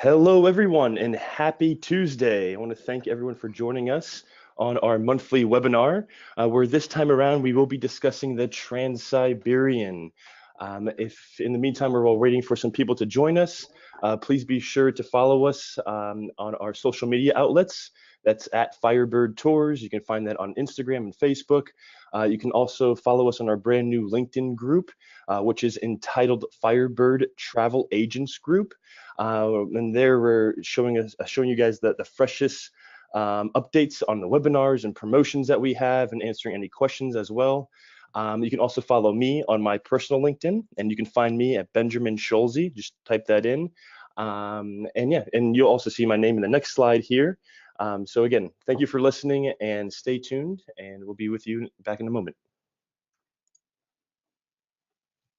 Hello, everyone, and happy Tuesday. I want to thank everyone for joining us on our monthly webinar, where this time around we will be discussing the Trans-Siberian. If in the meantime we're all waiting for some people to join us, please be sure to follow us on our social media outlets. That's at Firebird Tours. You can find that on Instagram and Facebook. You can also follow us on our brand new LinkedIn group, which is entitled Firebird Travel Agents Group. And there we're showing you guys the freshest updates on the webinars and promotions that we have, and answering any questions as well. You can also follow me on my personal LinkedIn, and you can find me at Benjamin Scholze. Just type that in. And yeah, and you'll also see my name in the next slide here. So again, thank you for listening, and stay tuned, and we'll be with you back in a moment.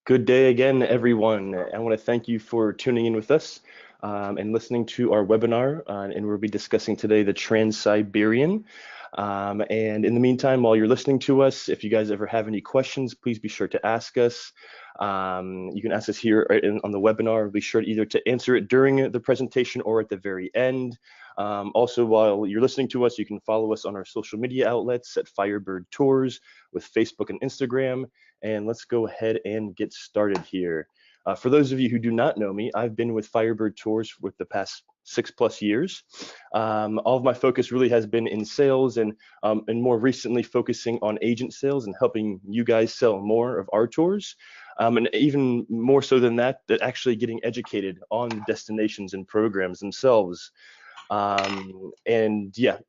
Good day again, everyone. I want to thank you for tuning in with us and listening to our webinar, and we'll be discussing today the Trans-Siberian. And in the meantime, while you're listening to us, if you guys ever have any questions, please be sure to ask us. You can ask us here on the webinar. Be sure to either to answer it during the presentation or at the very end. Also, while you're listening to us, you can follow us on our social media outlets at Firebird Tours with Facebook and Instagram. And let's go ahead and get started here. For those of you who do not know me, I've been with Firebird Tours for the past 6+ years. All of my focus really has been in sales, and more recently focusing on agent sales and helping you guys sell more of our tours. And even more so than that actually getting educated on the destinations and programs themselves. And yeah,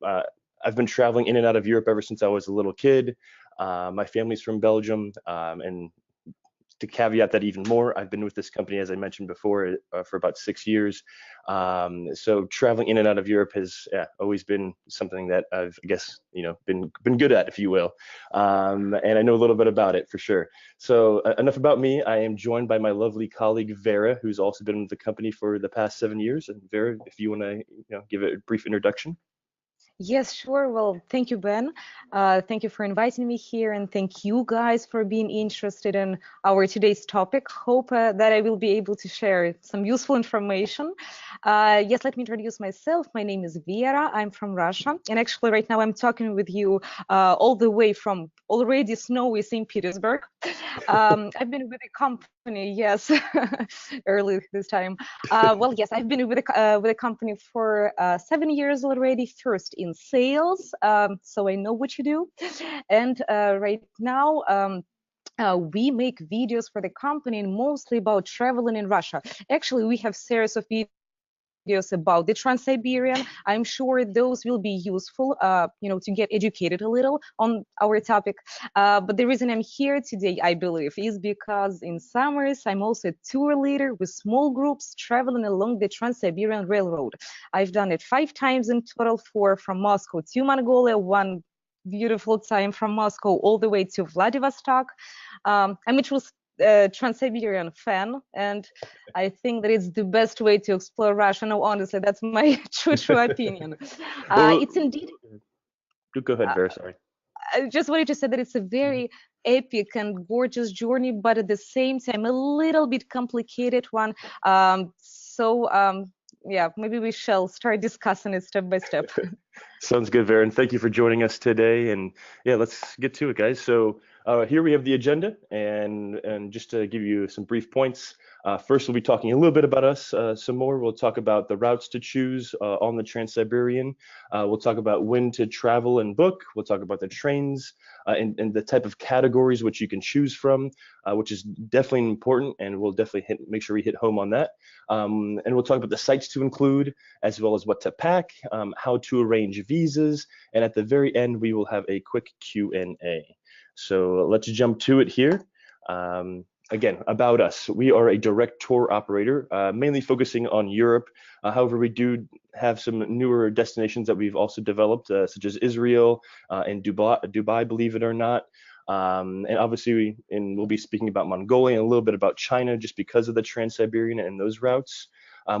I've been traveling in and out of Europe ever since I was a little kid. My family's from Belgium, and to caveat that even more, I've been with this company, as I mentioned before, for about 6 years. So traveling in and out of Europe has always been something that I've, I guess, been good at, if you will. And I know a little bit about it for sure. So enough about me. I am joined by my lovely colleague Vera, who's also been with the company for the past 7 years. And Vera, if you want to, give it a brief introduction. Yes, sure. Well, thank you, Ben. Thank you for inviting me here, and thank you guys for being interested in our today's topic. Hope that I will be able to share some useful information. Yes, let me introduce myself. My name is Vera. I'm from Russia, and actually right now I'm talking with you all the way from already snowy St. Petersburg. I've been with the company, yes, early this time. Well, yes, I've been with the company for 7 years already. First in sales, so I know what you do, and right now. We make videos for the company, and mostly about traveling in Russia. Actually, we have series of videos about the Trans-Siberian. I'm sure those will be useful, to get educated a little on our topic. But the reason I'm here today, I believe, is because in summers, I'm also a tour leader with small groups traveling along the Trans-Siberian Railroad. I've done it 5 times in total, 4 from Moscow to Mongolia, 1 beautiful time from Moscow all the way to Vladivostok. I'm a true Trans-Siberian fan, and I think that it's the best way to explore Russia. No, honestly, that's my true opinion. It's indeed. Go ahead, Vera. Sorry. I just wanted to say that it's a very epic and gorgeous journey, but at the same time, a little bit complicated one. Yeah, maybe we shall start discussing it step by step. Sounds good, Vera, and thank you for joining us today. And yeah, let's get to it, guys. So here we have the agenda, and just to give you some brief points. First, we'll be talking a little bit about us some more. We'll talk about the routes to choose on the Trans-Siberian. We'll talk about when to travel and book. We'll talk about the trains and the type of categories which you can choose from, which is definitely important, and we'll definitely make sure we hit home on that. And we'll talk about the sites to include, as well as what to pack, how to arrange visas, and at the very end, we will have a quick Q&A. So let's jump to it here. Again, about us. We are a direct tour operator, mainly focusing on Europe. However, we do have some newer destinations that we've also developed, such as Israel and Dubai, believe it or not. And obviously, we'll be speaking about Mongolia and a little bit about China, just because of the Trans-Siberian and those routes.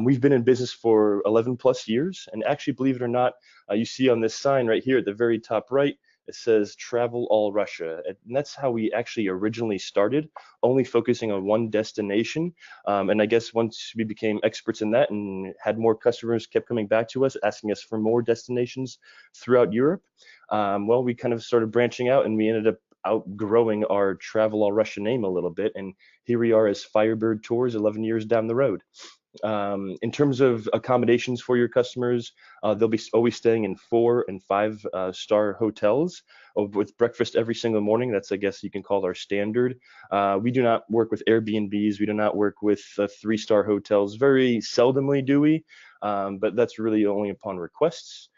We've been in business for 11+ years, and actually, believe it or not, you see on this sign right here at the very top right, It says travel all Russia. And that's how we actually originally started, only focusing on one destination. And I guess once we became experts in that and had more customers kept coming back to us, asking us for more destinations throughout Europe, well, we kind of started branching out and we ended up outgrowing our Travel All Russia name a little bit. And here we are as Firebird Tours 11 years down the road. In terms of accommodations for your customers, they'll be always staying in 4 and 5 star hotels with breakfast every single morning. That's, I guess, you can call our standard. We do not work with Airbnbs. We do not work with 3 star hotels. Very seldomly do we, but that's really only upon requests.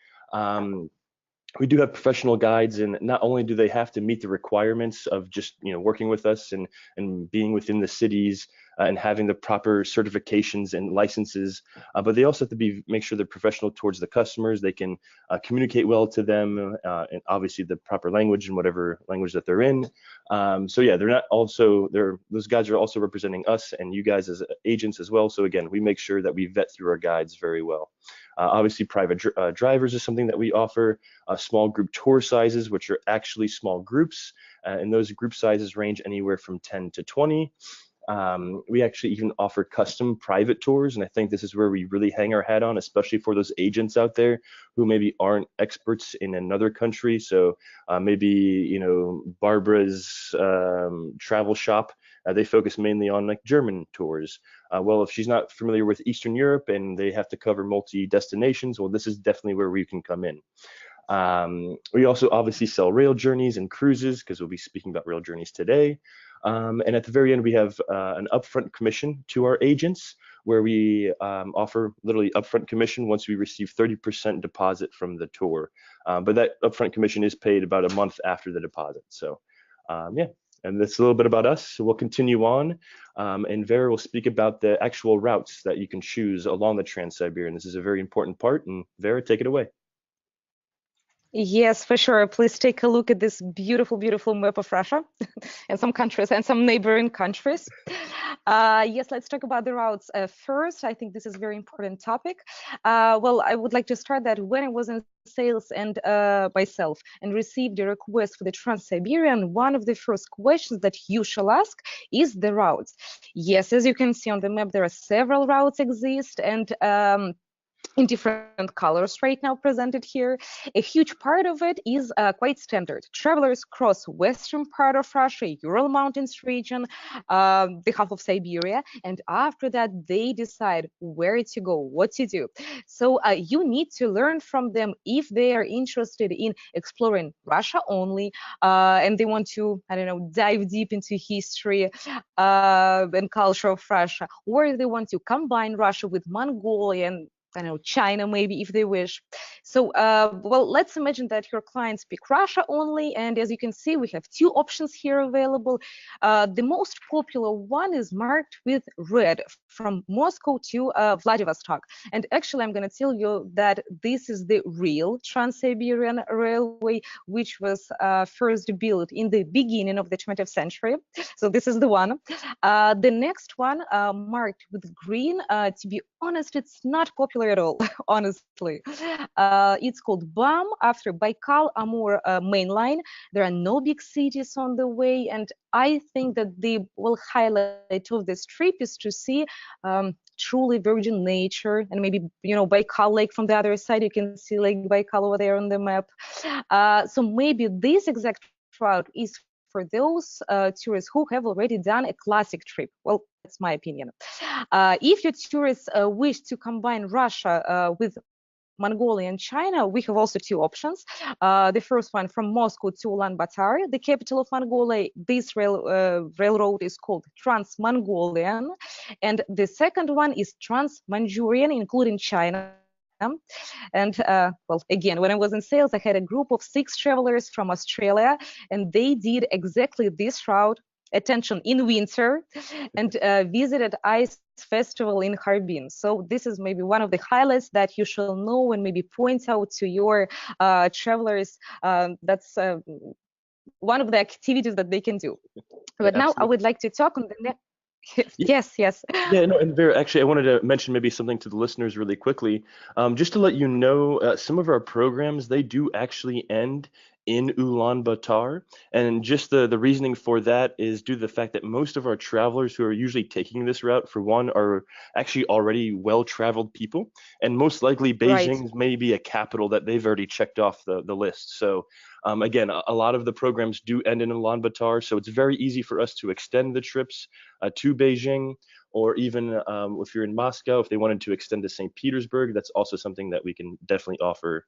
We do have professional guides, and not only do they have to meet the requirements of just working with us and being within the cities and having the proper certifications and licenses, but they also have to make sure they're professional towards the customers. They can communicate well to them, and obviously the proper language in whatever language that they're in. So yeah, those guys are also representing us and you guys as agents as well. So again, we make sure that we vet through our guides very well. Obviously, private drivers is something that we offer. Small group tour sizes, which are actually small groups, and those group sizes range anywhere from 10 to 20. We actually even offer custom private tours, and I think this is where we really hang our hat on, especially for those agents out there who maybe aren't experts in another country. So maybe Barbara's travel shop, they focus mainly on like German tours. Well, if she's not familiar with Eastern Europe and they have to cover multi-destinations, well, this is definitely where we can come in. We also obviously sell rail journeys and cruises, because we'll be speaking about rail journeys today. And at the very end, we have an upfront commission to our agents, where we offer literally upfront commission once we receive 30% deposit from the tour. But that upfront commission is paid about a month after the deposit. So yeah, and that's a little bit about us. So we'll continue on, and Vera will speak about the actual routes that you can choose along the Trans-Siberian. This is a very important part, and Vera, take it away. Yes, for sure. Please take a look at this beautiful, beautiful map of Russia and some countries and some neighboring countries. Yes, let's talk about the routes. First, I think this is a very important topic. Well, I would like to start that when I was in sales and myself and received a request for the Trans-Siberian, one of the first questions that you shall ask is the routes. Yes, as you can see on the map, there are several routes exist, and in different colors right now presented here. A huge part of it is quite standard. Travelers cross western part of Russia, Ural Mountains region, the half of Siberia, and after that they decide where to go, what to do. So you need to learn from them if they are interested in exploring Russia only, and they want to, I don't know, dive deep into history and culture of Russia, or they want to combine Russia with Mongolia and I know China maybe if they wish. So well, let's imagine that your clients speak Russia only, and as you can see, we have 2 options here available. The most popular one is marked with red, from Moscow to Vladivostok, and actually I'm going to tell you that this is the real Trans-Siberian Railway, which was first built in the beginning of the 20th century. So this is the one. The next one, marked with green, to be honest, it's not popular at all, honestly. It's called BAM, after Baikal-Amur main line. There are no big cities on the way, and I think that the highlight of this trip is to see truly virgin nature, and maybe Baikal Lake from the other side. You can see Lake Baikal over there on the map. So maybe this exact route is for those tourists who have already done a classic trip. Well, that's my opinion. If your tourists wish to combine Russia with Mongolia and China, we have also 2 options. The first one, from Moscow to Ulaanbaatar, the capital of Mongolia. This railroad is called Trans-Mongolian, and the second one is Trans-Manchurian, including China. And well, again, when I was in sales, I had a group of 6 travelers from Australia, and they did exactly this route, attention, in winter, and visited ice festival in Harbin. So this is maybe one of the highlights that you shall know and maybe point out to your travelers. That's one of the activities that they can do. But Yeah, now I absolutely. would like to talk on the next. Yes, yes. Yeah, no, and Vera, actually, I wanted to mention maybe something to the listeners really quickly, just to let you know, some of our programs, they do actually end in Ulaanbaatar. And just the reasoning for that is due to the fact that most of our travelers who are usually taking this route, for one, are actually already well-traveled people. And most likely Right. Beijing may be a capital that they've already checked off the list. So again, a lot of the programs do end in Ulaanbaatar, so it's very easy for us to extend the trips to Beijing, or even if you're in Moscow, if they wanted to extend to St. Petersburg, that's also something that we can definitely offer.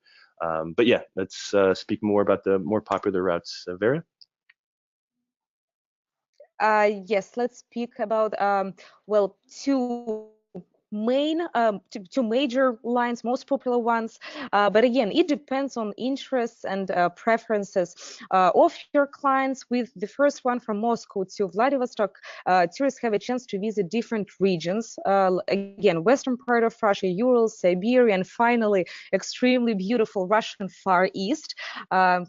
But yeah, let's speak more about the more popular routes. Vera? Yes, let's speak about well, two major lines, most popular ones. But again, it depends on interests and preferences of your clients. With the first one, from Moscow to Vladivostok, tourists have a chance to visit different regions. Again, western part of Russia, Ural, Siberia, and finally, extremely beautiful Russian Far East.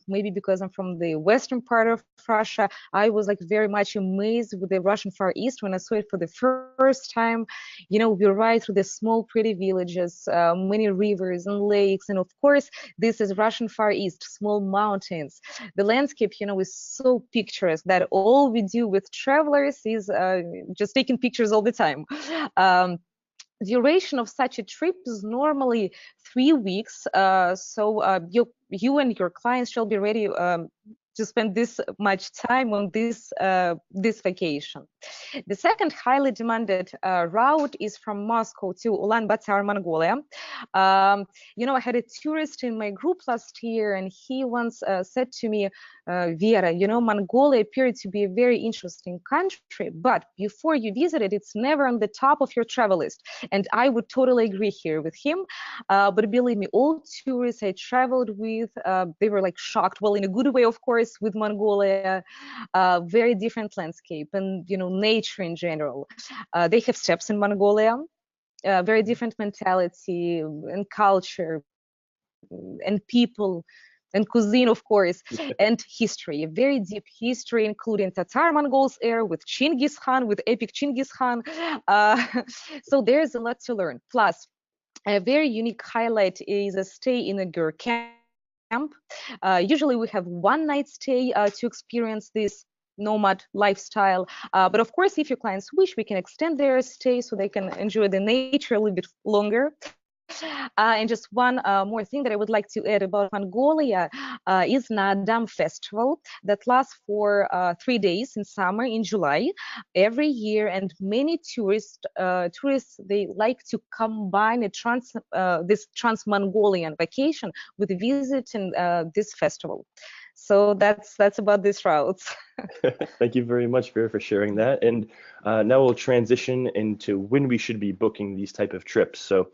Maybe because I'm from the western part of Russia, I was like very much amazed with the Russian Far East when I saw it for the first time. We ride through the small, pretty villages, many rivers and lakes, and of course, this is Russian Far East, small mountains. The landscape, is so picturesque that all we do with travelers is just taking pictures all the time. Um, Duration of such a trip is normally 3 weeks. So you and your clients shall be ready to spend this much time on this vacation. The second highly demanded route is from Moscow to Ulaanbaatar, Mongolia. I had a tourist in my group last year, and he once said to me, Vera, Mongolia appeared to be a very interesting country, but before you visit it, it's never on the top of your travel list. And I would totally agree here with him. But believe me, all tourists I traveled with, they were like shocked, well, in a good way, of course, with Mongolia. Very different landscape and, nature in general. They have steppes in Mongolia, very different mentality and culture and people and cuisine, of course, and history, a very deep history, including Tatar Mongols era with Chinggis Khan, with epic Chinggis Khan. So there's a lot to learn. Plus, a very unique highlight is a stay in a ger camp. Usually we have one night stay to experience this nomad lifestyle. But of course, if your clients wish, we can extend their stay so they can enjoy the nature a little bit longer. And just one more thing that I would like to add about Mongolia is Nadam Festival that lasts for 3 days in summer in July every year, and many tourists they like to combine this trans-Mongolian vacation with visiting this festival. So that's about this route. Thank you very much, Vera, for sharing that. And now we'll transition into when we should be booking these type of trips. So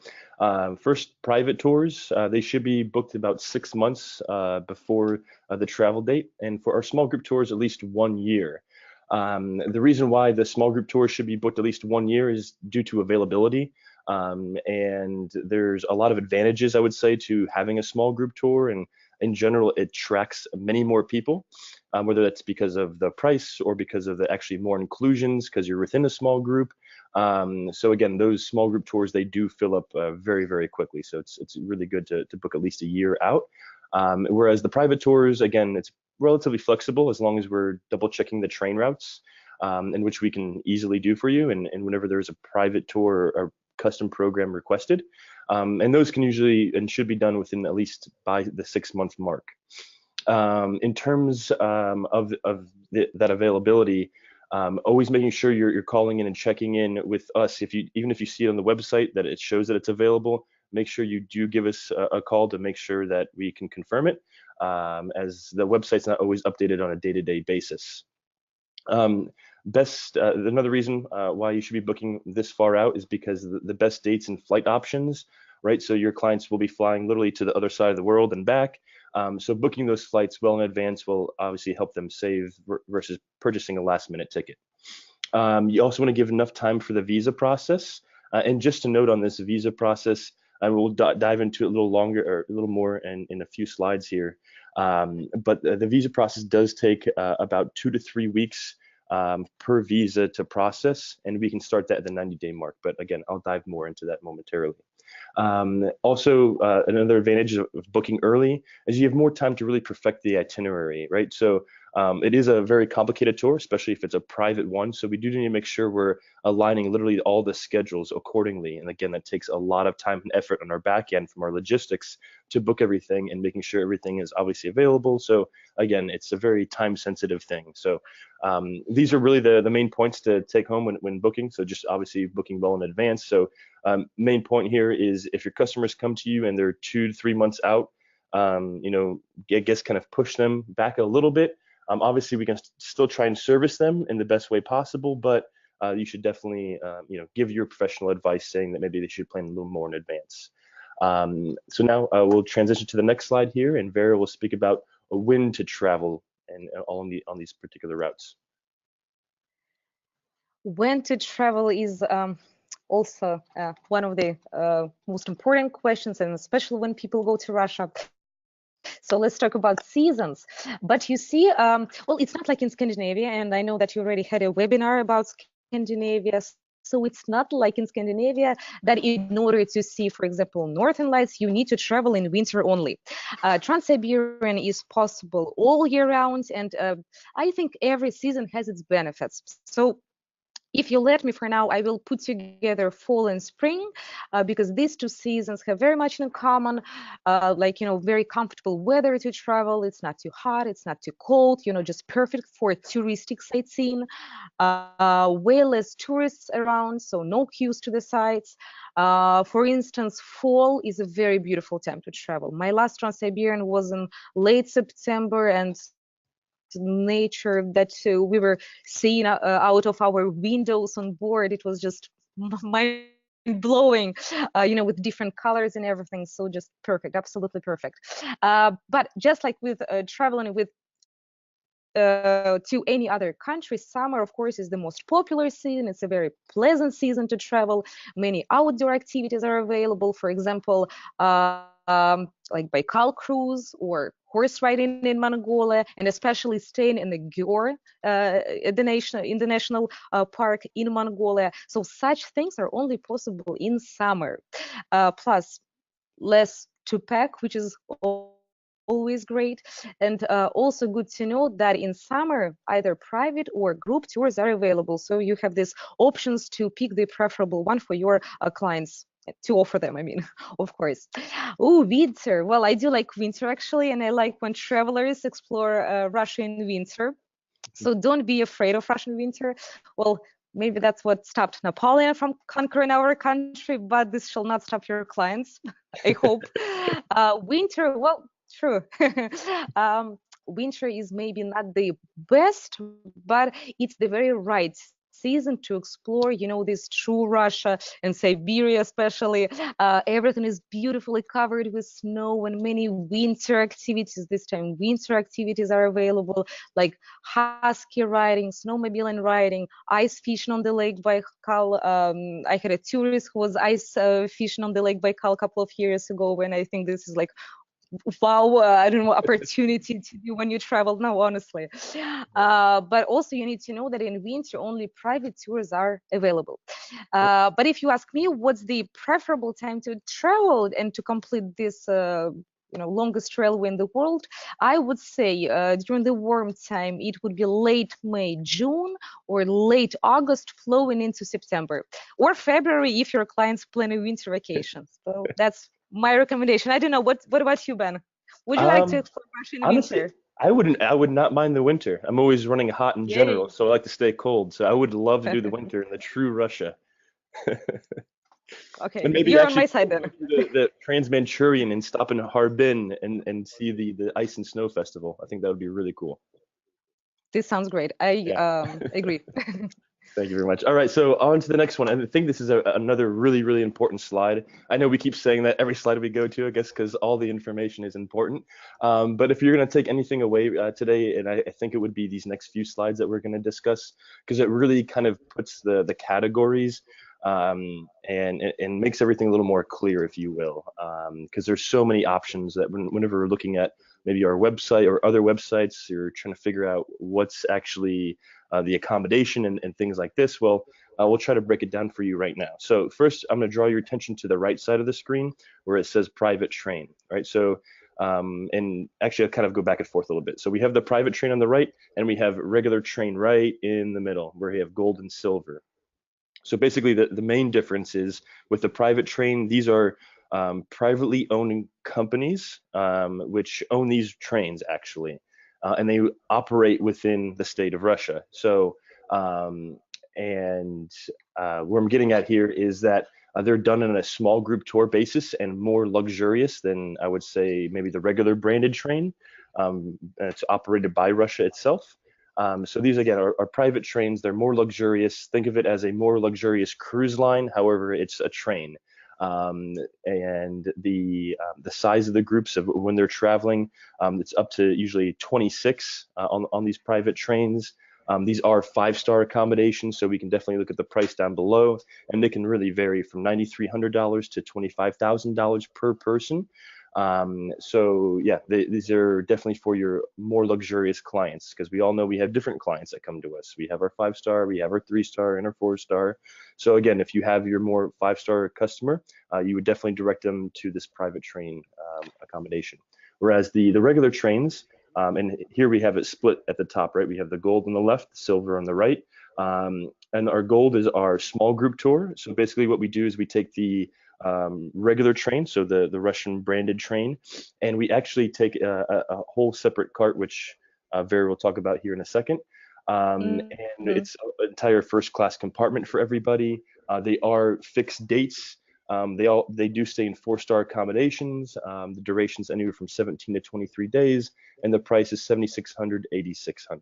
first, private tours, they should be booked about 6 months before the travel date. And for our small group tours, at least 1 year. The reason why the small group tours should be booked at least 1 year is due to availability. And there's a lot of advantages, I would say, to having a small group tour. And in general, it attracts many more people, whether that's because of the price or because of the actually more inclusions, because you're within a small group. So again, those small group tours, they do fill up very, very quickly. So it's really good to book at least a year out. Whereas the private tours, again, it's relatively flexible as long as we're double checking the train routes, in which we can easily do for you. And whenever there's a private tour or custom program requested, and those can usually and should be done within at least by the 6 month mark. In terms that availability, always making sure you're calling in and checking in with us. Even if you see it on the website that it shows that it's available, make sure you do give us a call to make sure that we can confirm it, as the website's not always updated on a day-to-day basis. Another reason why you should be booking this far out is because the best dates and flight options, right? So your clients will be flying literally to the other side of the world and back. So booking those flights well in advance will obviously help them save versus purchasing a last minute ticket. You also want to give enough time for the visa process. And just to note on this visa process, and we'll dive into it a little longer or a little more in a few slides here. But the visa process does take about 2 to 3 weeks per visa to process, and we can start that at the 90-day mark. But again, I'll dive more into that momentarily. Also, another advantage of booking early is you have more time to really perfect the itinerary, right? So it is a very complicated tour, especially if it's a private one. So we do need to make sure we're aligning literally all the schedules accordingly. And again, that takes a lot of time and effort on our back end from our logistics to book everything and making sure everything is obviously available. So again, it's a very time sensitive thing. So these are really the main points to take home when booking. So just obviously booking well in advance. So main point here is if your customers come to you and they're 2 to 3 months out, I guess kind of push them back a little bit. Obviously, we can still try and service them in the best way possible, but you should definitely, give your professional advice saying that maybe they should plan a little more in advance. So now we'll transition to the next slide here, and Vera will speak about when to travel and on these particular routes. When to travel is also one of the most important questions, and especially when people go to Russia. So let's talk about seasons. But you see, well, it's not like in Scandinavia, and I know that you already had a webinar about Scandinavia. So it's not like in Scandinavia that in order to see, for example, Northern Lights, you need to travel in winter only. Trans-Siberian is possible all year round, and I think every season has its benefits. So if you let me for now, I will put together fall and spring because these two seasons have very much in common, very comfortable weather to travel. It's not too hot, it's not too cold, just perfect for touristic sightseeing. Way less tourists around, so no queues to the sites. For instance, fall is a very beautiful time to travel. My last Trans-Siberian was in late September, and nature that we were seeing out of our windows on board, it was just mind blowing, with different colors and everything. So just perfect, absolutely perfect. But just like with traveling with to any other country, summer, of course, is the most popular season. It's a very pleasant season to travel. Many outdoor activities are available. For example, like Baikal cruise or horse riding in Mongolia, and especially staying in the Györ, in the national park in Mongolia. So such things are only possible in summer. Plus, less to pack, which is always great. And also good to know that in summer, either private or group tours are available. So you have these options to pick the preferable one for your clients, to offer them, I mean, of course. Oh, winter. Well, I do like winter actually, and I like when travelers explore Russia in winter. So don't be afraid of Russian winter. Well, maybe that's what stopped Napoleon from conquering our country, but this shall not stop your clients, I hope. Winter, well, true. Winter is maybe not the best, but it's the very right season to explore, this true Russia and Siberia especially. Everything is beautifully covered with snow, and many winter activities. This time winter activities are available, like husky riding, snowmobiling riding, ice fishing on the Lake Baikal. I had a tourist who was ice fishing on the Lake Baikal a couple of years ago, and I think this is like wow, I don't know, opportunity to do when you travel. No, honestly. But also you need to know that in winter only private tours are available. But if you ask me what's the preferable time to travel and to complete this longest railway in the world, I would say during the warm time it would be late May, June, or late August flowing into September, or February if your clients plan a winter vacation. So that's my recommendation. I don't know. What about you, Ben? Would you like to explore Russia in Honestly, winter? I would not mind the winter. I'm always running hot in general, Yay. so I like to stay cold. So I would love to do the winter in the true Russia. Okay, And maybe you're on actually my side go then. through the Trans-Manchurian and stop in Harbin and see the ice and snow festival. I think that would be really cool. This sounds great. I Yeah. agree. Thank you very much. All right, so on to the next one. And I think this is another really, really important slide. I know we keep saying that every slide we go to, I guess, because all the information is important. But if you're going to take anything away today, and I think it would be these next few slides that we're going to discuss, because it really kind of puts the categories and makes everything a little more clear, if you will, because there's so many options that whenever we're looking at maybe our website or other websites, you're trying to figure out what's actually the accommodation and things like this. Well, we'll try to break it down for you right now. So first, I'm going to draw your attention to the right side of the screen where it says private train, right? So and actually I'll kind of go back and forth a little bit. So we have the private train on the right, and we have regular train right in the middle where we have gold and silver. So basically the main difference is with the private train, these are privately owned companies which own these trains actually, and they operate within the state of Russia. So and where I'm getting at here is that they're done on a small group tour basis and more luxurious than I would say maybe the regular branded train. It's operated by Russia itself. So these again are private trains. They're more luxurious. Think of it as a more luxurious cruise line. However, it's a train. And the size of the groups of when they're traveling, it's up to usually 26 on these private trains. These are 5-star accommodations, so we can definitely look at the price down below, and they can really vary from $9,300 to $25,000 per person. So yeah, these are definitely for your more luxurious clients, because we all know we have different clients that come to us. We have our 5-star, we have our 3-star, and our 4-star. So again, if you have your more 5-star customer, you would definitely direct them to this private train accommodation. Whereas the regular trains, and here we have it split at the top, right? We have the gold on the left, the silver on the right. And our gold is our small group tour. So basically what we do is we take the regular train, so the Russian branded train, and we actually take a whole separate cart, which Vera will talk about here in a second. And it's an entire first class compartment for everybody. They are fixed dates. They do stay in 4-star accommodations. The duration's anywhere from 17 to 23 days, and the price is $7,600, $8,600.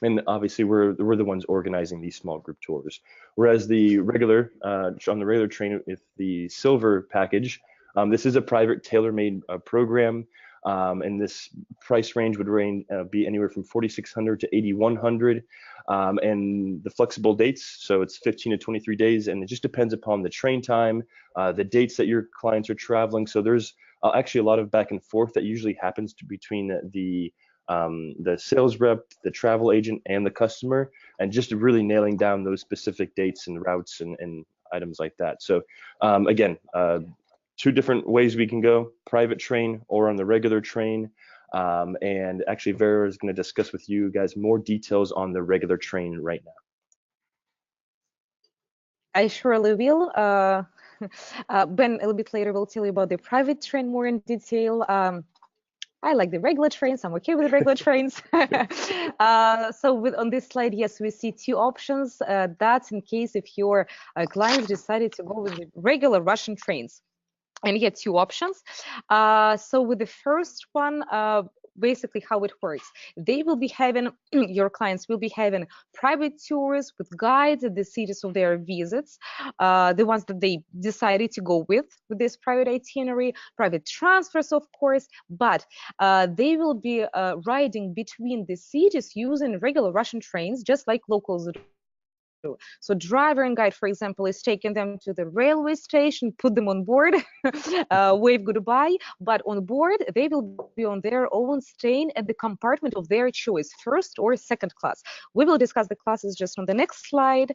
And obviously we're the ones organizing these small group tours. Whereas the regular on the regular train with the silver package, this is a private tailor-made program, and this price range would be anywhere from $4,600 to $8,100, and the flexible dates, so it's 15 to 23 days, and it just depends upon the train time, the dates that your clients are traveling. So there's actually a lot of back and forth that usually happens between the sales rep, the travel agent, and the customer, and just really nailing down those specific dates and routes and items like that. So again, 2 different ways we can go: private train or on the regular train. And actually Vera is going to discuss with you guys more details on the regular train right now. I surely will. Ben, a little bit later, will tell you about the private train more in detail. I like the regular trains. I'm okay with the regular trains. So on this slide, yes, we see 2 options. That's in case if your clients decided to go with the regular Russian trains. And you get 2 options. So with the first one, basically how it works, they will be having, your clients will be having private tours with guides at the cities of their visits, the ones that they decided to go with this private itinerary, private transfers, of course, but they will be riding between the cities using regular Russian trains, just like locals do. So driver and guide, for example, is taking them to the railway station, put them on board, wave goodbye, but on board, they will be on their own, staying at the compartment of their choice, 1st or 2nd class. We will discuss the classes just on the next slide.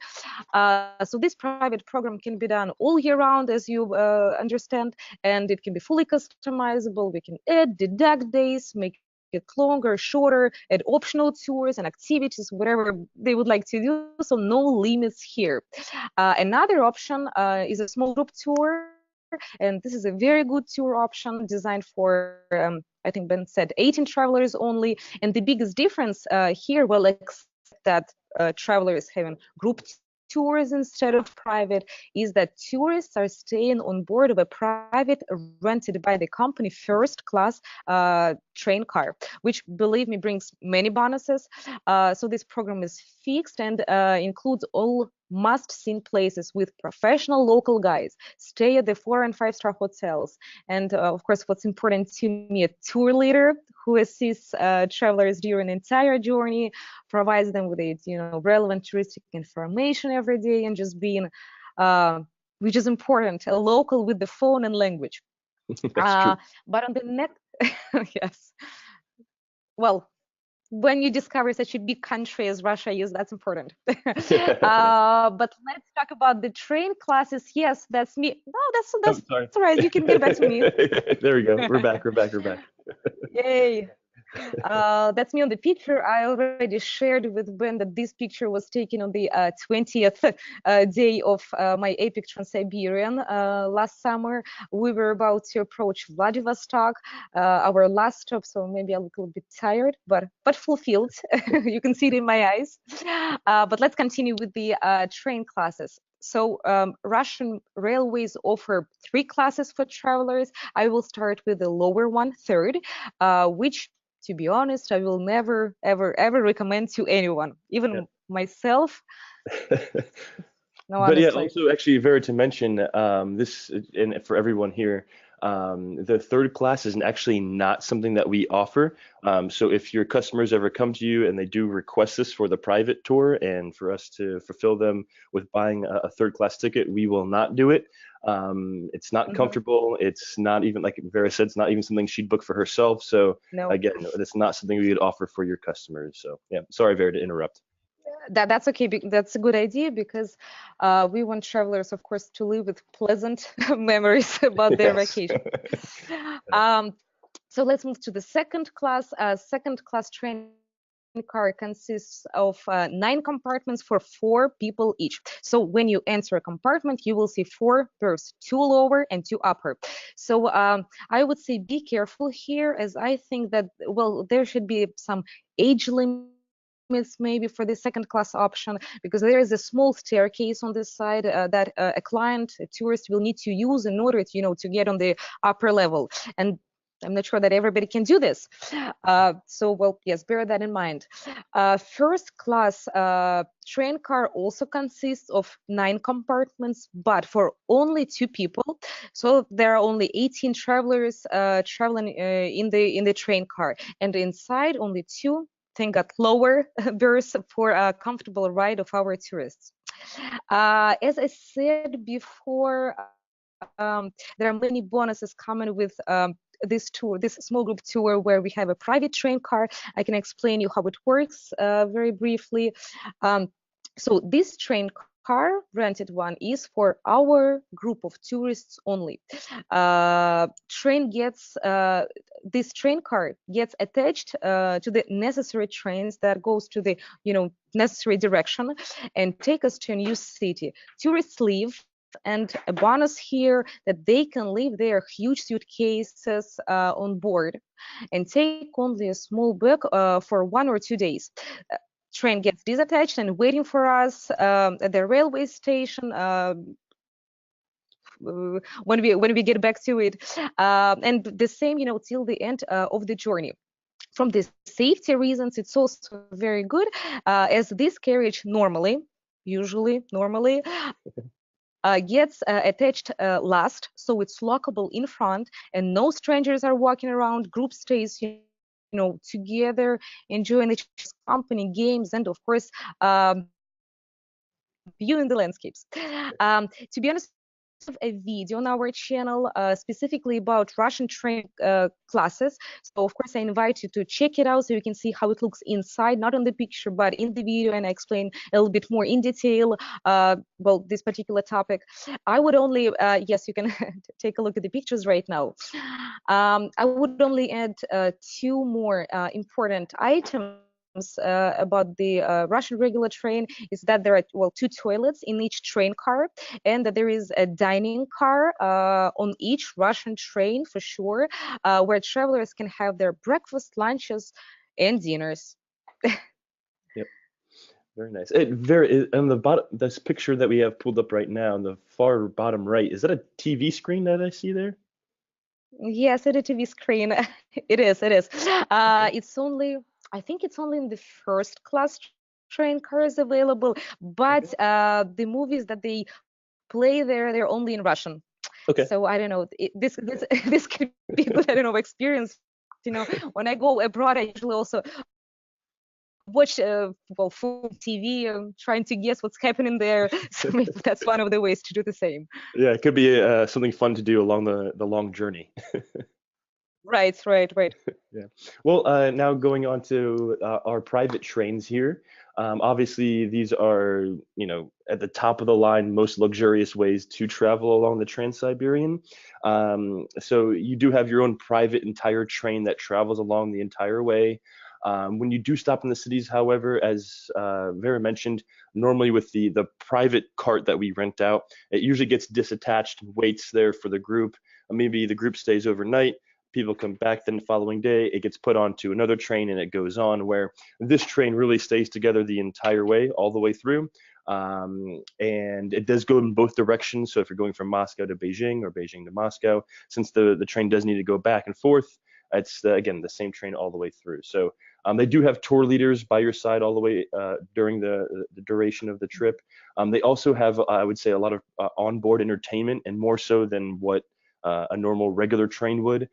So this private program can be done all year round, as you understand, and it can be fully customizable. We can add, deduct days, make it longer, shorter, add optional tours and activities, whatever they would like to do. So no limits here. Another option is a small group tour. And this is a very good tour option designed for, I think Ben said, 18 travelers only. And the biggest difference here, well, except that travelers having group tours instead of private, is that tourists are staying on board of a private rented by the company 1st class train car, which, believe me, brings many bonuses. So this program is fixed and includes all must-see places with professional local guides, stay at the 4- and 5-star hotels, and of course, what's important to me, a tour leader who assists travelers during the entire journey, provides them with relevant touristic information every day, and just being, which is important, a local with the phone and language. That's true. But on the next, yes, well, when you discover such a big country as Russia is, that's important. Yeah. But let's talk about the train classes. Yes, that's me. No, I'm that's sorry. right. You can get back to me. There we go. We're back. We're back. We're back. Yay. That's me on the picture. I already shared with Ben that this picture was taken on the 20th day of my epic Trans-Siberian last summer. We were about to approach Vladivostok, our last stop, so maybe a little bit tired, but fulfilled. You can see it in my eyes. But let's continue with the train classes. So Russian railways offer 3 classes for travelers. I will start with the lower one, third, which, to be honest, I will never, ever, ever recommend to anyone, Yeah. even myself. No, But yeah, honestly. also actually, Vera, to mention this, and for everyone here, the third class is actually not something that we offer. So if your customers ever come to you and they do request this for the private tour and for us to fulfill them with buying a third class ticket, we will not do it. It's not Hmm. comfortable. It's not even, like Vera said, it's not even something she'd book for herself. So No, again, it's not something we would offer for your customers. So yeah, sorry, Vera, to interrupt. that's okay. That's a good idea because we want travelers, of course, to live with pleasant memories about their Yes. vacation. Um, so let's move to the second class. Second class train car consists of 9 compartments for 4 people each. So when you enter a compartment, you will see 4 berths, 2 lower and 2 upper. So I would say be careful here, as I think that, well, there should be some age limits maybe for the second class option, because there is a small staircase on this side that a client, a tourist, will need to use in order to, to get on the upper level. And I'm not sure that everybody can do this. So, well, yes, bear that in mind. First class train car also consists of 9 compartments, but for only 2 people. So there are only 18 travelers traveling in the train car, and inside only 2, thank God, lower berths for a comfortable ride of our tourists. As I said before, there are many bonuses coming with this tour, this small group tour, where we have a private train car. I can explain you how it works very briefly. Um, so this train car, rented one, is for our group of tourists only. Train gets this train car gets attached to the necessary trains that goes to the necessary direction and take us to a new city. Tourists leave, and a bonus here that they can leave their huge suitcases on board and take only a small bag for 1 or 2 days. Train gets disattached and waiting for us at the railway station when we get back to it, and the same, till the end of the journey. From the safety reasons, it's also very good, as this carriage normally gets attached last, so it's lockable in front, and no strangers are walking around. Group stays, together, enjoying each other's company, games, and of course, viewing the landscapes. To be honest, have a video on our channel specifically about Russian train classes. So of course I invite you to check it out so you can see how it looks inside, not on the picture, but in the video, and I explain a little bit more in detail, well, this particular topic. I would only, yes, you can take a look at the pictures right now. I would only add 2 more important items about the Russian regular train, is that there are, well, 2 toilets in each train car, and that there is a dining car on each Russian train for sure, where travelers can have their breakfast, lunches, and dinners. Yep. Very nice. On the bottom, this picture that we have pulled up right now, on the far bottom right, is that a TV screen that I see there? Yes, it is TV screen. It is. It is. Okay. It's only, I think it's only in the first class train cars available, Okay. but the movies that they play there, they're only in Russian. Okay. So I don't know. This this could be a good, I don't know, experience. When I go abroad, I usually also watch well, full TV, trying to guess what's happening there. So maybe that's one of the ways to do the same. Yeah, it could be something fun to do along the long journey. Right, right, right. Yeah. Well, now going on to our private trains here. Obviously, these are, at the top of the line, most luxurious ways to travel along the Trans-Siberian. So you do have your own private entire train that travels along the entire way. When you do stop in the cities, however, as Vera mentioned, normally with the private cart that we rent out, it usually gets disattached, waits there for the group. Maybe the group stays overnight, people come back then the following day, it gets put onto another train and it goes on, where this train really stays together the entire way, all the way through. And it does go in both directions. So if you're going from Moscow to Beijing or Beijing to Moscow, since the train does need to go back and forth, it's again the same train all the way through. So they do have tour leaders by your side all the way during the duration of the trip. They also have, I would say, a lot of onboard entertainment, and more so than what a normal regular train would.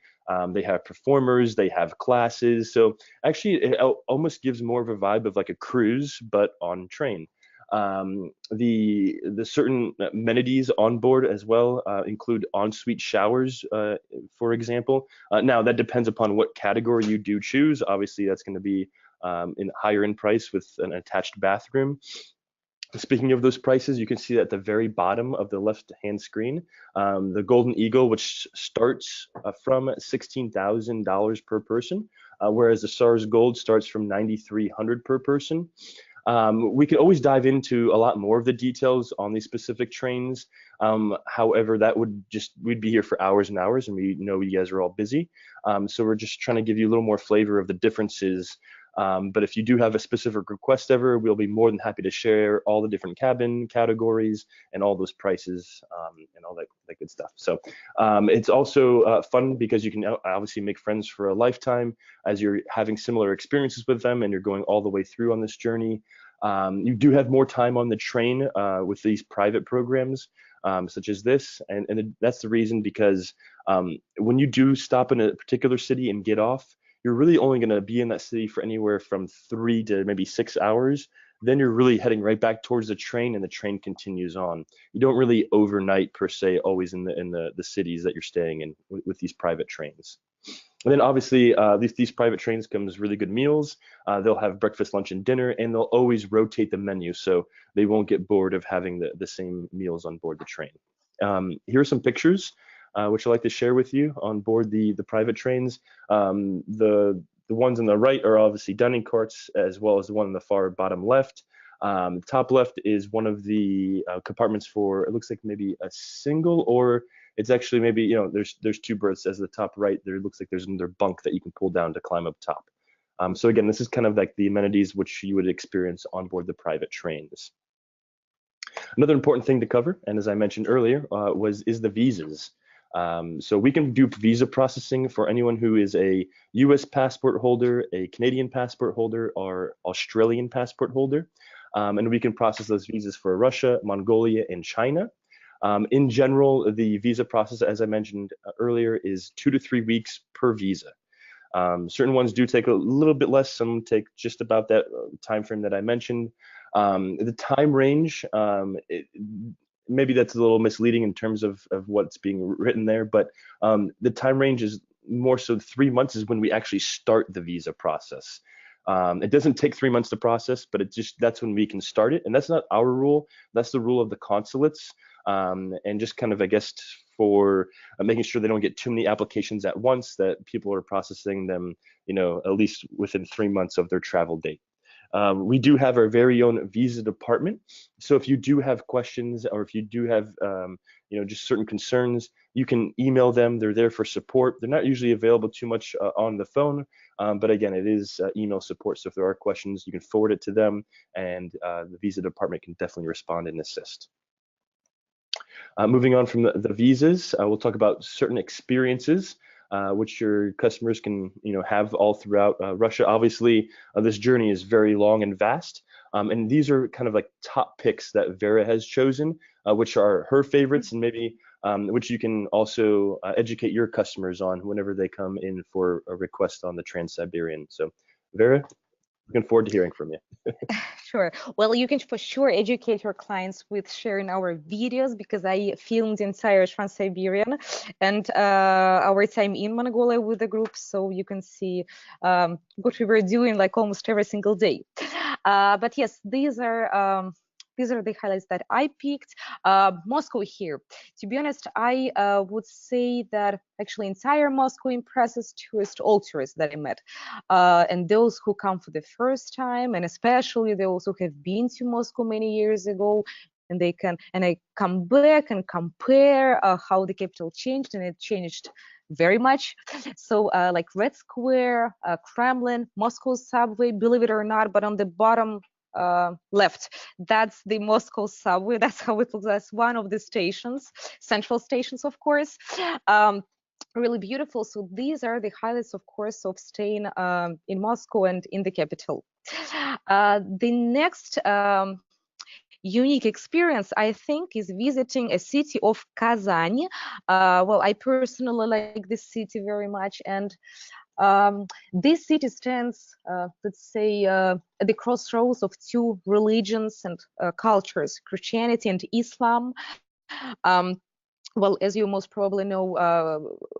They have performers, they have classes. So actually, it almost gives more of a vibe of like a cruise, but on train. The certain amenities on board as well include ensuite showers, for example. Now that depends upon what category you do choose. Obviously, that's going to be higher in price with an attached bathroom. Speaking of those prices, you can see at the very bottom of the left-hand screen, the Golden Eagle, which starts from $16,000 per person, whereas the SARS Gold starts from $9,300 per person. We could always dive into a lot more of the details on these specific trains. However, we'd be here for hours and hours, and we know you guys are all busy. So we're just trying to give you a little more flavor of the differences. But if you do have a specific request ever, we'll be more than happy to share all the different cabin categories and all those prices and all that good stuff. So it's also fun because you can obviously make friends for a lifetime as you're having similar experiences with them and you're going all the way through on this journey. You do have more time on the train with these private programs. Such as this, and that's the reason because when you do stop in a particular city and get off, you're really only going to be in that city for anywhere from 3 to maybe 6 hours. Then you're really heading right back towards the train, and the train continues on. You don't really overnight per se, always in the cities that you're staying in with these private trains. And then obviously these private trains comes really good meals. They'll have breakfast, lunch, and dinner, and they'll always rotate the menu, so they won't get bored of having the same meals on board the train. Here are some pictures which I'd like to share with you on board the private trains. The ones on the right are obviously dining carts, as well as the one on the far bottom left. Top left is one of the compartments for, it looks like maybe a single, or it's actually maybe, there's two berths. As the top right, there looks like there's another bunk that you can pull down to climb up top. So again, this is kind of like the amenities which you would experience on board the private trains. Another important thing to cover, and as I mentioned earlier, is the visas. So we can do visa processing for anyone who is a US passport holder, a Canadian passport holder, or Australian passport holder. And we can process those visas for Russia, Mongolia, and China. In general, the visa process, as I mentioned earlier, is 2 to 3 weeks per visa. Certain ones do take a little bit less. Some take just about that time frame that I mentioned. The time range, maybe that's a little misleading in terms of what's being written there, but the time range is more so 3 months is when we actually start the visa process. It doesn't take 3 months to process, but that's when we can start it. And that's not our rule. That's the rule of the consulates. And just kind of, I guess, for making sure they don't get too many applications at once, that people are processing them, at least within 3 months of their travel date. We do have our very own visa department. So if you do have questions, or if you do have, just certain concerns, you can email them. They're there for support. They're not usually available too much on the phone, but again, it is email support. So if there are questions, you can forward it to them, and the visa department can definitely respond and assist. Moving on from the visas, we'll talk about certain experiences which your customers can have all throughout Russia. Obviously, this journey is very long and vast, and these are kind of like top picks that Vera has chosen, which are her favorites, and maybe which you can also educate your customers on whenever they come in for a request on the Trans-Siberian. So, Vera? Looking forward to hearing from you. Sure. Well, you can for sure educate your clients with sharing our videos because I filmed the entire Trans-Siberian and our time in Mongolia with the group, so you can see what we were doing like almost every single day. But yes, these are the highlights that I picked. Moscow here. To be honest, I would say that actually entire Moscow impresses all tourists that I met. And those who come for the first time, and especially those who have been to Moscow many years ago, and I come back and compare how the capital changed, and it changed very much. So like Red Square, Kremlin, Moscow subway, believe it or not, but on the bottom left, that's the Moscow subway. That's how it looks. That's one of the stations, central stations, of course. Really beautiful. So these are the highlights, of course, of staying in Moscow and in the capital. The next unique experience, I think, is visiting a city of Kazan. Well, I personally like this city very much, and this city stands, let's say, at the crossroads of two religions and cultures, Christianity and Islam. Um, well, as you most probably know,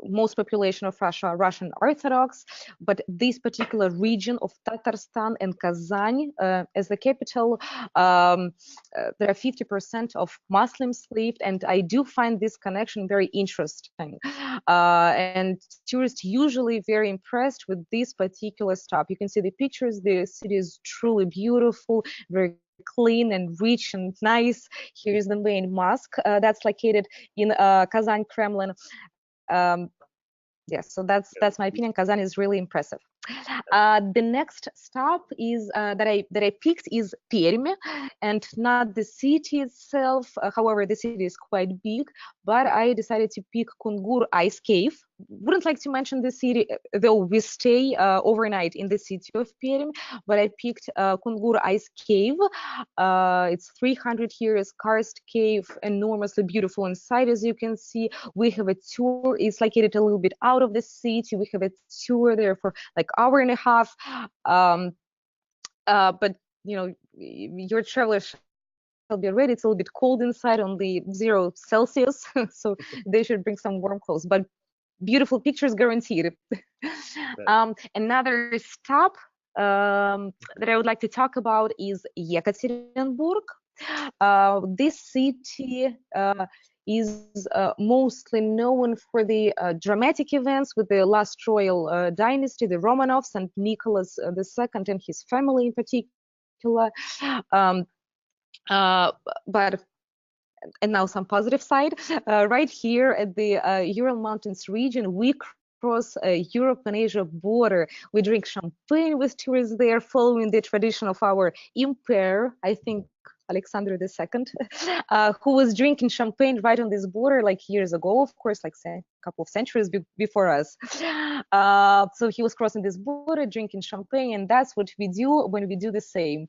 most population of Russia are Russian Orthodox, but this particular region of Tatarstan and Kazan, as the capital, there are 50% of Muslims lived, and I do find this connection very interesting. And tourists usually very impressed with this particular stop. You can see the pictures. The city is truly beautiful, very clean and rich and nice. Here is the main mosque that's located in Kazan Kremlin. Yes, so that's my opinion. Kazan is really impressive. The next stop is that I picked is Perm, and not the city itself. However, the city is quite big, but I decided to pick Kungur Ice Cave. Wouldn't like to mention the city, though we stay overnight in the city of Perm, but I picked Kungur Ice Cave. It's 300 years karst cave, enormously beautiful inside, as you can see. We have a tour. It's located a little bit out of the city. We have a tour there for like hour and a half. But you know, your travelers shall be ready. It's a little bit cold inside, only 0 Celsius, so they should bring some warm clothes. But beautiful pictures guaranteed. Another stop that I would like to talk about is Yekaterinburg. This city is mostly known for the dramatic events with the last royal dynasty, the Romanovs, and Nicholas II and his family in particular. But and now some positive side. Right here at the Ural Mountains region, we cross Europe and Asia border. We drink champagne with tourists there, following the tradition of our emperor, I think Alexander II, who was drinking champagne right on this border like years ago, of course, like a couple of centuries before us. So he was crossing this border, drinking champagne, and that's what we do when we do the same.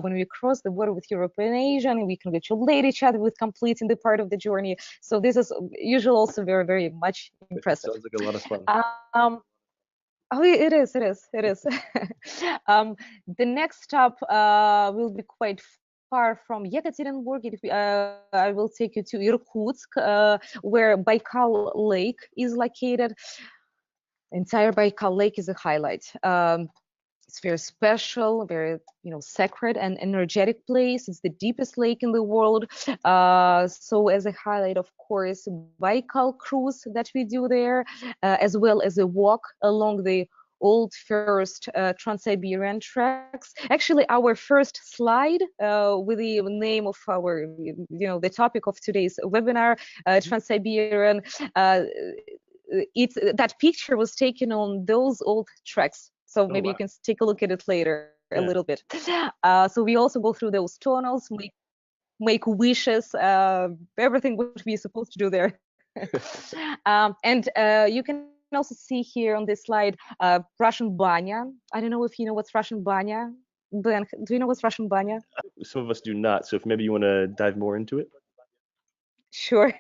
When we cross the border with Europe and Asia, and we congratulate each other with completing the part of the journey. So this is usually also very, very much impressive. Sounds like a lot of fun. Oh, it is. The next stop will be quite far from Yekaterinburg. I will take you to Irkutsk, where Baikal Lake is located. Entire Baikal Lake is a highlight. It's very special, very sacred and energetic place. It's the deepest lake in the world. So as a highlight, of course, Baikal cruise that we do there, as well as a walk along the old first Trans-Siberian tracks. Actually, our first slide with the name of our, the topic of today's webinar, Trans-Siberian, that picture was taken on those old tracks. So maybe you can take a look at it later a little bit. So we also go through those tunnels, make wishes, everything what we're supposed to do there. And you can also see here on this slide Russian banya. I don't know if you know what's Russian banya. Ben, do you know what's Russian banya? Some of us do not. So if maybe you want to dive more into it. Sure.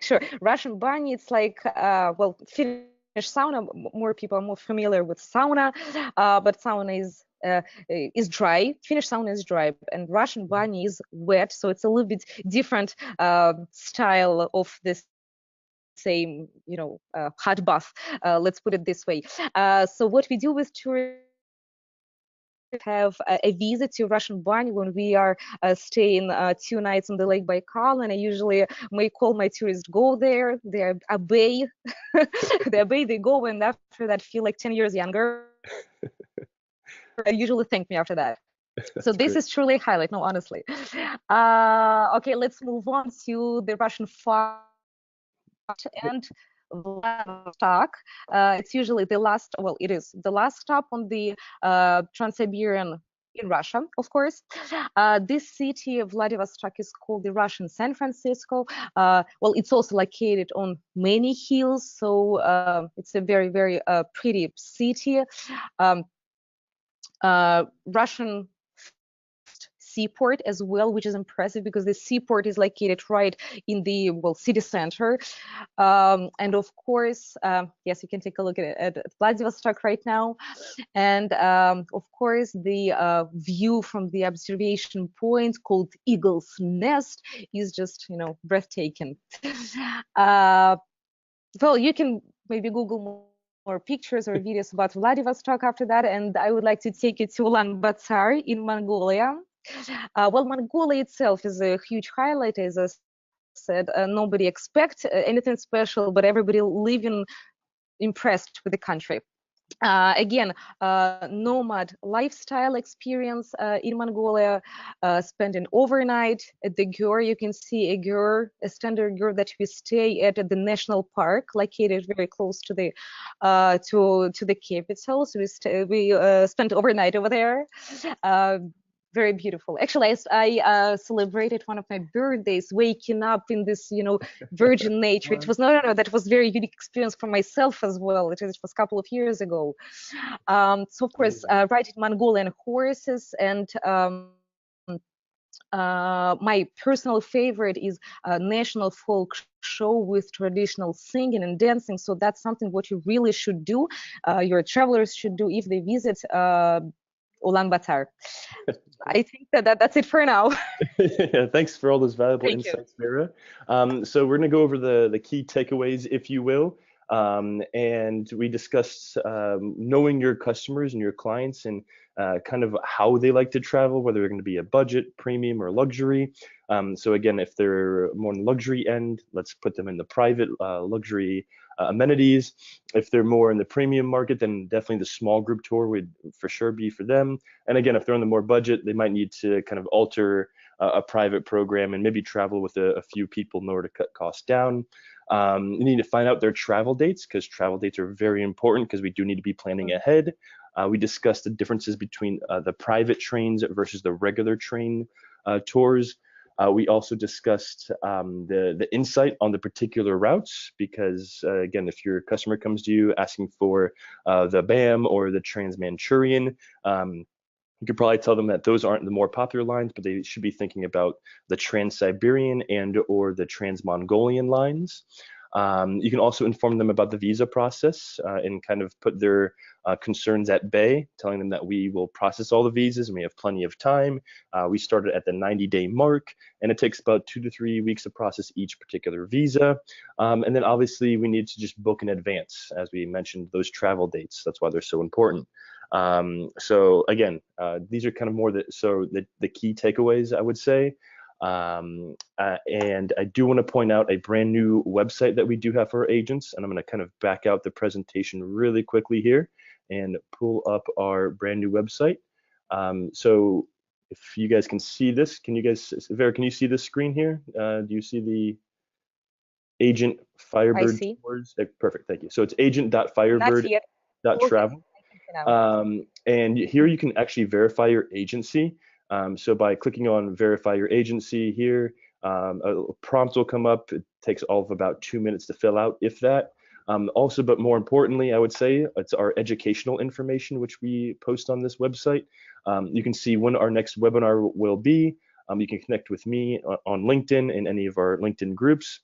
Russian banya, it's like, well, Finnish sauna. More people are more familiar with sauna, but sauna is is dry, Finnish sauna is dry, and Russian banya is wet, so it's a little bit different style of this same, hot bath. Let's put it this way. So what we do with tourists have a visit to Russian banya when we are staying 2 nights on the Lake Baikal, and I usually make all my tourists go there. They obey, they obey, they go, and after that feel like 10 years younger. They usually thank me after that. So That's this great. is truly a highlight, no, honestly. Okay, let's move on to the Russian fart and Vladivostok. It's usually the last, well, it is the last stop on the Trans-Siberian in Russia, of course. This city of Vladivostok is called the Russian San Francisco. Well, it's also located on many hills, so it's a very, very pretty city. Um, Russian seaport as well, which is impressive because the seaport is located right in the, well, city center. And of course, yes, you can take a look at Vladivostok right now. And of course, the view from the observation point called Eagle's Nest is just, breathtaking. Well, you can maybe Google more pictures or videos about Vladivostok after that. And I would like to take you to Ulaanbaatar in Mongolia. Well, Mongolia itself is a huge highlight, as I said. Nobody expects anything special, but everybody living impressed with the country. Again, nomad lifestyle experience in Mongolia, spending overnight at the Györ. You can see a standard Györ that we stay at the national park, located very close to the capital. So we spent overnight over there. Very beautiful. Actually, I celebrated one of my birthdays waking up in this, virgin nature. It was no, that was very unique experience for myself as well. It was a couple of years ago. So of course, riding Mongolian horses, and my personal favorite is a national folk show with traditional singing and dancing. So that's something what you really should do. Your travelers should do if they visit Ulaanbaatar. I think that's it for now. Yeah, thanks for all those valuable Thank you. insights, Vera. So we're going to go over the key takeaways, if you will. And we discussed knowing your customers and your clients and kind of how they like to travel, whether they're going to be a budget, premium, or luxury. So again, if they're more on the luxury end, let's put them in the private luxury amenities. If they're more in the premium market, then definitely the small group tour would for sure be for them. And again, if they're on the more budget, they might need to kind of alter a private program and maybe travel with a few people in order to cut costs down. You need to find out their travel dates, because travel dates are very important, because we do need to be planning ahead. We discussed the differences between the private trains versus the regular train tours. We also discussed the insight on the particular routes, because again, if your customer comes to you asking for the BAM or the Trans-Manchurian, you could probably tell them that those aren't the more popular lines, but they should be thinking about the Trans-Siberian and or the Trans-Mongolian lines. You can also inform them about the visa process and kind of put their concerns at bay, telling them that we will process all the visas and we have plenty of time. We started at the 90-day mark, and it takes about 2 to 3 weeks to process each particular visa. And then obviously we need to just book in advance, as we mentioned, those travel dates. That's why they're so important. So again, these are kind of more the key takeaways, I would say. And I do want to point out a brand new website that we do have for our agents, and I'm going to kind of back out the presentation really quickly here and pull up our brand new website. So if you guys can see this, Vera, can you see this screen here? Do you see the Agent I Firebird see. tours? Perfect, thank you. So it's Not yet. Okay, agent.firebird.travel. I can see now. And here you can actually verify your agency. So by clicking on verify your agency here, a prompt will come up. It takes all of about 2 minutes to fill out, if that. Also, but more importantly, I would say it's our educational information, which we post on this website. You can see when our next webinar will be. You can connect with me on LinkedIn and any of our LinkedIn groups.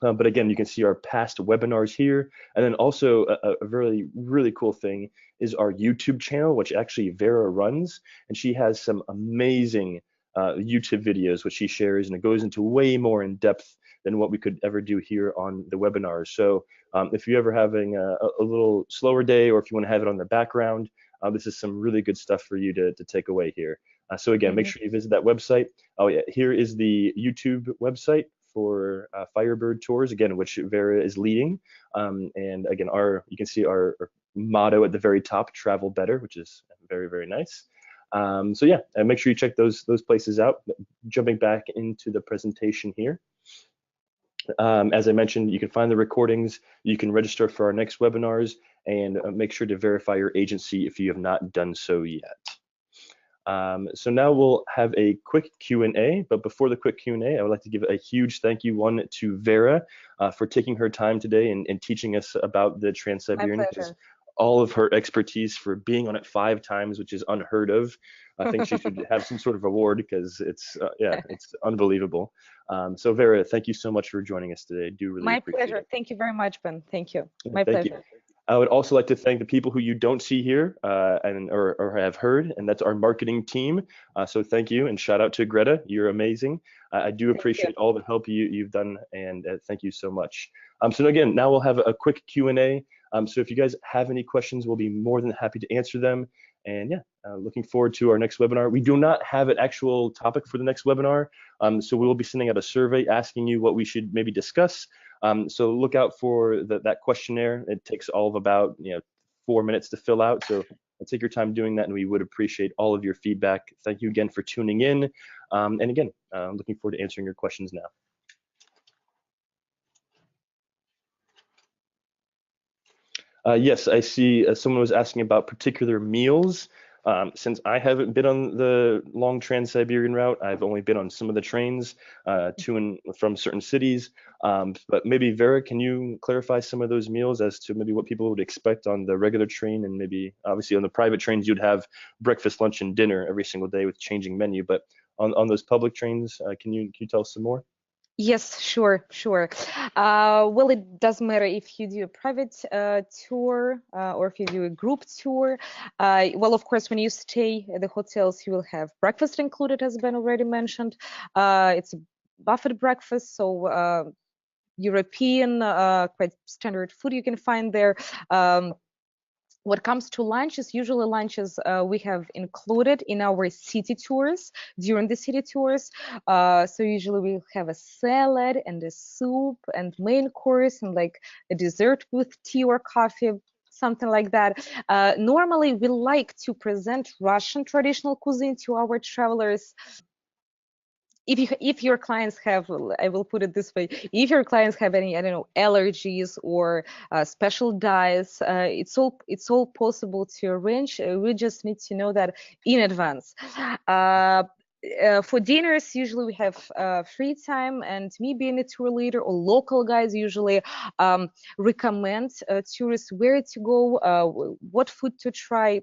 But again, you can see our past webinars here. And then also a really, really cool thing is our YouTube channel, which actually Vera runs. And she has some amazing YouTube videos, which she shares, and it goes into way more in depth than what we could ever do here on the webinars. So if you're ever having a little slower day, or if you want to have it on the background, this is some really good stuff for you to take away here. So again, make sure you visit that website. Oh yeah, here is the YouTube website for Firebird Tours, again, which Vera is leading. And again, you can see our motto at the very top, travel better, which is very, very nice. So yeah, and make sure you check those places out. Jumping back into the presentation here. As I mentioned, you can find the recordings, you can register for our next webinars, and make sure to verify your agency if you have not done so yet. So now we'll have a quick Q&A, but before the quick Q&A, I would like to give a huge thank you to Vera for taking her time today and teaching us about the Trans-Siberian. My pleasure. All of her expertise, for being on it 5 times, which is unheard of. I think she should have some sort of award, because it's it's unbelievable. So Vera, thank you so much for joining us today. I do really appreciate it. My pleasure. Thank you very much, Ben. Thank you. My Thank pleasure. you. I would also like to thank the people who you don't see here or have heard, and that's our marketing team. So thank you, and shout out to Greta. You're amazing. I do appreciate all the help you've done, and thank you so much. So again, now we'll have a quick Q&A. So if you guys have any questions, we'll be more than happy to answer them. And yeah, looking forward to our next webinar. We do not have an actual topic for the next webinar, so we will be sending out a survey asking you what we should maybe discuss. So look out for that questionnaire. It takes all of about 4 minutes to fill out. So take your time doing that, and we would appreciate all of your feedback. Thank you again for tuning in. And again, I'm looking forward to answering your questions now. Yes, I see someone was asking about particular meals. Since I haven't been on the long Trans-Siberian route, I've only been on some of the trains to and from certain cities. But maybe Vera, can you clarify some of those meals as to maybe what people would expect on the regular train, and maybe obviously on the private trains you'd have breakfast, lunch, and dinner every single day with changing menu. But on those public trains, can you tell us some more? Yes, sure. Well, it doesn't matter if you do a private tour or if you do a group tour. Well, of course, when you stay at the hotels, you will have breakfast included, as Ben already mentioned. It's a buffet breakfast, so European, quite standard food you can find there. What comes to lunches, usually lunches we have included in our city tours, during the city tours. So usually we have a salad and a soup and main course and like a dessert with tea or coffee, something like that. Normally we like to present Russian traditional cuisine to our travelers. If your clients have, I will put it this way, if your clients have any, I don't know, allergies or special diets, it's all possible to arrange. We just need to know that in advance. For dinners, usually we have free time, and me being a tour leader or local guides usually recommend tourists where to go, what food to try.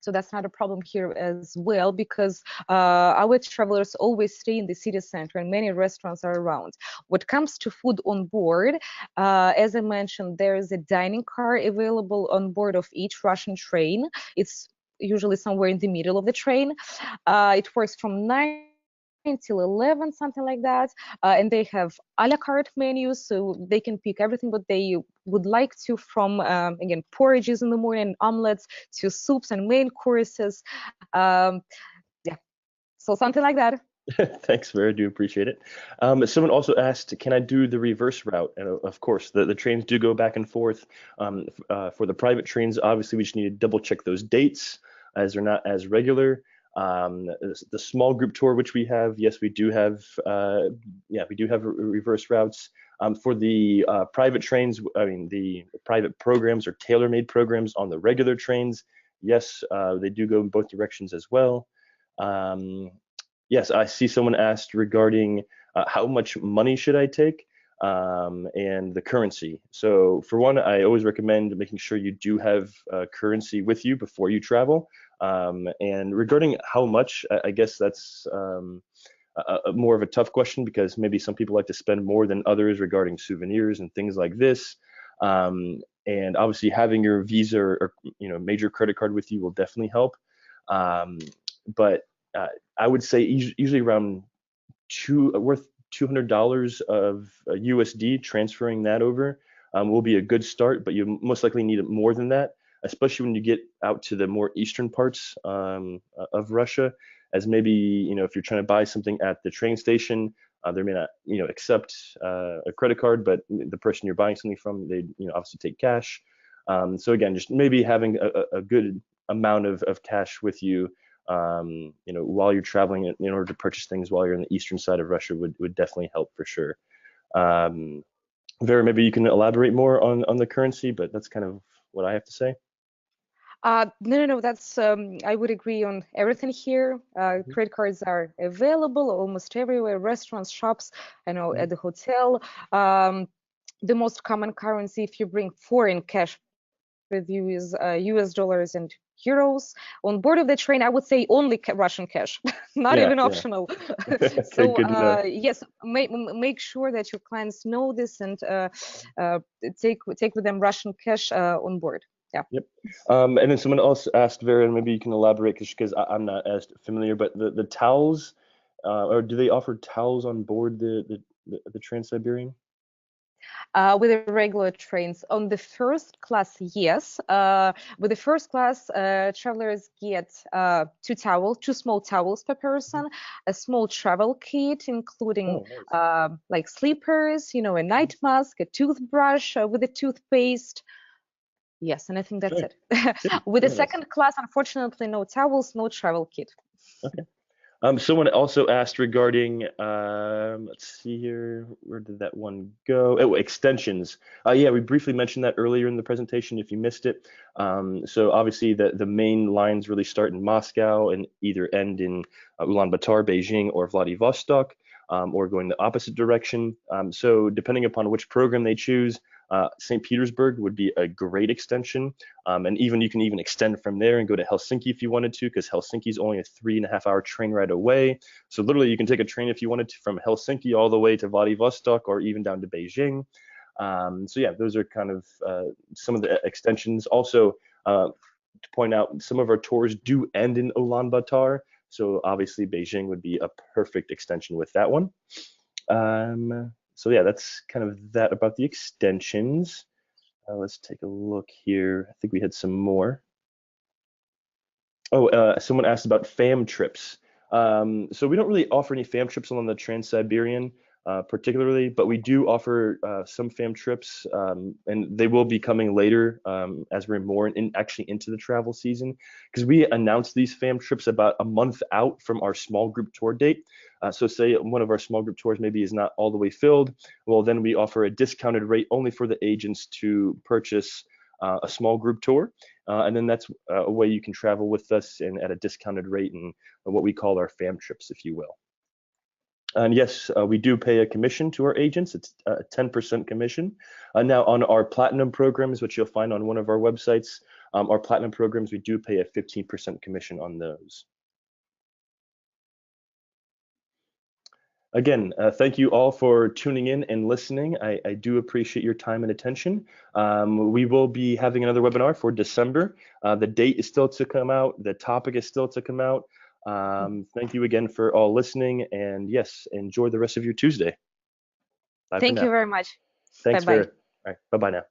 So that's not a problem here as well, because our travelers always stay in the city center and many restaurants are around. What comes to food on board, as I mentioned, there is a dining car available on board of each Russian train. It's usually somewhere in the middle of the train. It works from 9 till 11, something like that, and they have a la carte menus, so they can pick everything what they would like to, from again, porridges in the morning, omelets, to soups and main courses. Yeah, so something like that. Thanks, Vera. I do appreciate it. Someone also asked, can I do the reverse route? And of course, the trains do go back and forth. For the private trains, obviously, we just need to double check those dates, as they're not as regular. The small group tour, which we have, yes, we do have reverse routes. For the private trains, I mean the private programs or tailor-made programs on the regular trains, yes, they do go in both directions as well. Yes, I see someone asked regarding how much money should I take, and the currency. So for one, I always recommend making sure you do have currency with you before you travel. And regarding how much, I guess that's more of a tough question because maybe some people like to spend more than others regarding souvenirs and things like this. And obviously having your Visa or major credit card with you will definitely help. Um, but I would say usually around worth $200 of USD, transferring that over will be a good start, but you most likely need more than that, especially when you get out to the more eastern parts of Russia, as maybe, if you're trying to buy something at the train station, they may not, accept a credit card, but the person you're buying something from, they, obviously take cash. So again, just maybe having a good amount of cash with you while you're traveling in order to purchase things while you're on the eastern side of Russia would definitely help for sure. Um, Vera, maybe you can elaborate more on the currency, but that's kind of what I have to say. No. That's I would agree on everything here. Mhm. Credit cards are available almost everywhere, restaurants, shops, I know Mhm. at the hotel. Um, the most common currency if you bring foreign cash with you is US dollars and euros. On board of the train, I would say only Russian cash, not Yeah, even yeah. optional. Okay, So good to know. yes, make sure that your clients know this and uh, take with them Russian cash on board. Yeah. Yep. And then someone else asked Vera, and maybe you can elaborate because I'm not as familiar, but the towels, or do they offer towels on board the Trans-Siberian? With the regular trains. On the first class, yes. With the first class, travelers get two small towels per Mhm. person, a small travel kit, including Oh, nice. like sleepers, a night mask, a toothbrush with a toothpaste. Yes, and I think that's Okay, it. good. With the Yeah, nice. second class, unfortunately, no towels, no travel kit. Okay. Someone also asked regarding, let's see here, where did that one go? Oh, extensions. Yeah, we briefly mentioned that earlier in the presentation if you missed it. So obviously the main lines really start in Moscow and either end in Ulaanbaatar, Beijing, or Vladivostok, or going the opposite direction. So depending upon which program they choose, St. Petersburg would be a great extension. And even you can even extend from there and go to Helsinki if you wanted to, because Helsinki is only a 3.5 hour train ride away. So literally, you can take a train if you wanted to from Helsinki all the way to Vladivostok or even down to Beijing. So yeah, those are kind of some of the extensions. Also, to point out, some of our tours do end in Ulaanbaatar. So obviously, Beijing would be a perfect extension with that one. So yeah, that's kind of that about the extensions. Let's take a look here. I think we had some more. Oh, someone asked about fam trips. So we don't really offer any fam trips on the Trans-Siberian, particularly, but we do offer some fam trips, and they will be coming later as we're more actually into the travel season, because we announced these fam trips about a month out from our small group tour date. So say one of our small group tours maybe is not all the way filled, well, then we offer a discounted rate only for the agents to purchase a small group tour. And then that's a way you can travel with us and at a discounted rate and what we call our fam trips, if you will. And yes, we do pay a commission to our agents. It's a 10% commission. Now, on our platinum programs, which you'll find on one of our websites, our platinum programs, we do pay a 15% commission on those. Again, thank you all for tuning in and listening. I do appreciate your time and attention. We will be having another webinar for December. The date is still to come out. The topic is still to come out. Thank you again for all listening. And yes, enjoy the rest of your Tuesday. Bye for Thank you now. very much. Bye Thanks, bye. Vera. All right, bye-bye now.